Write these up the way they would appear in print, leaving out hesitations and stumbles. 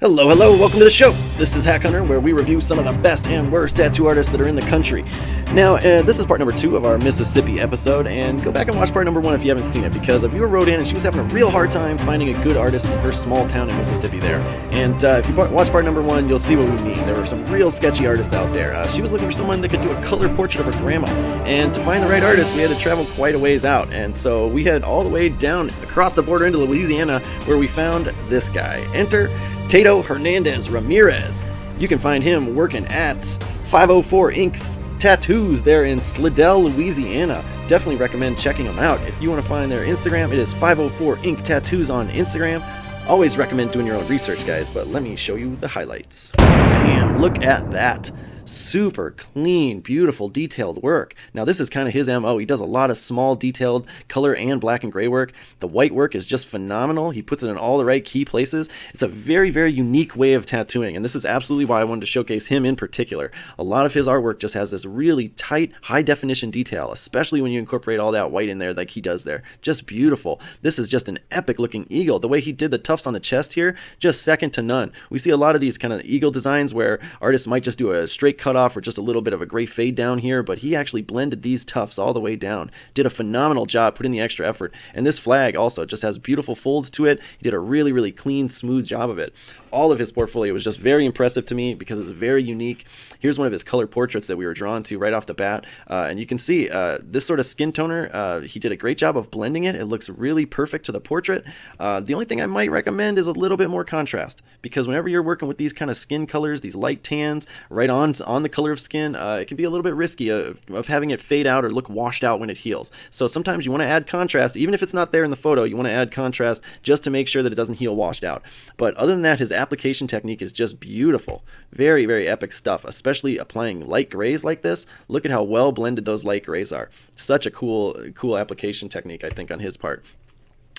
Hello, welcome to the show. This is Hack Hunter, where we review some of the best and worst tattoo artists that are in the country. Now, this is part number 2 of our Mississippi episode, and go back and watch part number 1 if you haven't seen it, because a viewer wrote in and she was having a real hard time finding a good artist in her small town in Mississippi there. And if you watch part number 1, you'll see what we mean. There were some real sketchy artists out there. She was looking for someone that could do a color portrait of her grandma, and to find the right artist, we had to travel quite a ways out, and so we headed all the way down across the border into Louisiana, where we found this guy. Enter Tato Hernandez Ramirez. You can find him working at 504 Ink's Tattoos there in Slidell, Louisiana. Definitely recommend checking them out. If you want to find their Instagram, it is 504 Ink Tattoos on Instagram. Always recommend doing your own research, guys, but let me show you the highlights. Bam, look at that. Super clean, beautiful, detailed work. Now this is kind of his MO. He does a lot of small, detailed color and black and gray work. The white work is just phenomenal. He puts it in all the right key places. It's a very, very unique way of tattooing, and this is absolutely why I wanted to showcase him in particular. A lot of his artwork just has this really tight, high definition detail, especially when you incorporate all that white in there like he does there. Just beautiful. This is just an epic looking eagle. The way he did the tufts on the chest here, just second to none. We see a lot of these kind of eagle designs where artists might just do a straight cut off or just a little bit of a gray fade down here, but he actually blended these tufts all the way down. Did a phenomenal job putting the extra effort, and this flag also just has beautiful folds to it. He did a really, really clean, smooth job of it. All of his portfolio was just very impressive to me because it's very unique. Here's one of his color portraits that we were drawn to right off the bat, and you can see this sort of skin toner, he did a great job of blending it. It looks really perfect to the portrait. The only thing I might recommend is a little bit more contrast, because whenever you're working with these kind of skin colors, these light tans right on the color of skin, it can be a little bit risky of having it fade out or look washed out when it heals. So sometimes you want to add contrast, even if it's not there in the photo. You want to add contrast just to make sure that it doesn't heal washed out. But other than that, his application technique is just beautiful. Very, very epic stuff, especially applying light grays like this. Look at how well blended those light grays are. Such a cool application technique, I think, on his part.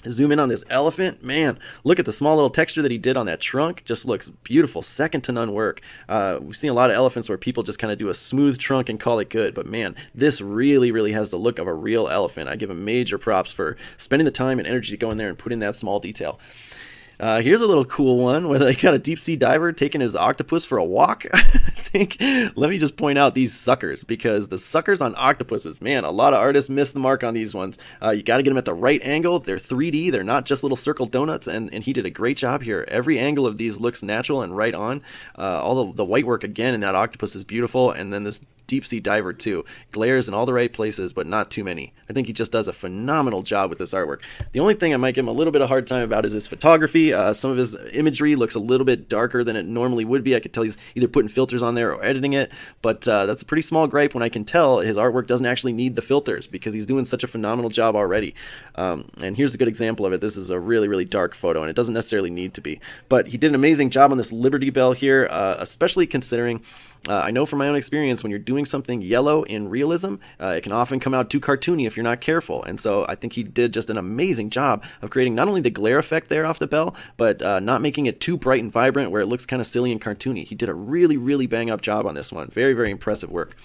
Zoom in on this elephant. Man, look at the small little texture that he did on that trunk. Just looks beautiful. Second to none work. We've seen a lot of elephants where people just kind of do a smooth trunk and call it good, but man, this really, really has the look of a real elephant. I give him major props for spending the time and energy to go in there and put in that small detail. Here's a little cool one where they got a deep sea diver taking his octopus for a walk. I think, let me just point out these suckers, because the suckers on octopuses, man, a lot of artists miss the mark on these ones. You got to get them at the right angle. They're 3D. They're not just little circle donuts, and he did a great job here. Every angle of these looks natural and right on. All the white work again in that octopus is beautiful, and then this deep sea diver too. Glares in all the right places, but not too many. I think he just does a phenomenal job with this artwork. The only thing I might give him a little bit of a hard time about is his photography. Some of his imagery looks a little bit darker than it normally would be. I could tell he's either putting filters on there or editing it, but that's a pretty small gripe when I can tell his artwork doesn't actually need the filters, because he's doing such a phenomenal job already. And here's a good example of it. This is a really, really dark photo, and it doesn't necessarily need to be. But he did an amazing job on this Liberty Bell here, especially considering I know from my own experience, when you're doing something yellow in realism, it can often come out too cartoony if you're not careful. And so I think he did just an amazing job of creating not only the glare effect there off the bell, but not making it too bright and vibrant where it looks kind of silly and cartoony. He did a really, really bang up job on this one. Very, very impressive work.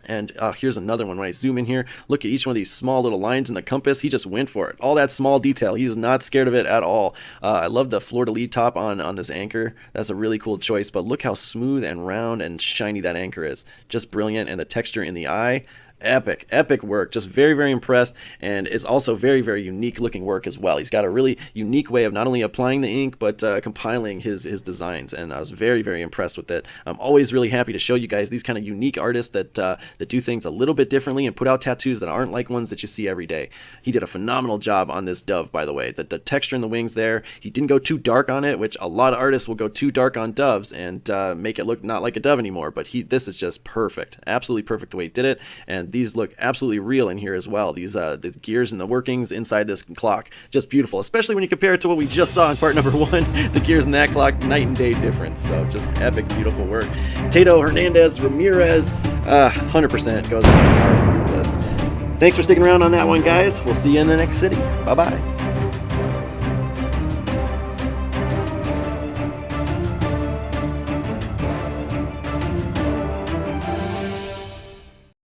And here's another one. When I zoom in here, look at each one of these small little lines in the compass. He just went for it. All that small detail. He's not scared of it at all. I love the fleur-de-lis top on this anchor. That's a really cool choice. But look how smooth and round and shiny that anchor is. Just brilliant. And the texture in the eye. Epic work. Just very, very impressed, and it's also very, very unique looking work as well. He's got a really unique way of not only applying the ink, but compiling his designs, and I was very, very impressed with it. I'm always really happy to show you guys these kind of unique artists that do things a little bit differently and put out tattoos that aren't like ones that you see every day. He did a phenomenal job on this dove, by the way. The texture in the wings there, he didn't go too dark on it, which a lot of artists will go too dark on doves and make it look not like a dove anymore, but this is just perfect. Absolutely perfect the way he did it, and these look absolutely real in here as well. These the gears and the workings inside this clock, just beautiful, especially when you compare it to what we just saw in part number 1. The gears in that clock, night and day difference. So just epic, beautiful work. Tato Hernandez Ramirez, 100% goes into our approved list. Thanks for sticking around on that one, guys. We'll see you in the next city. Bye-bye.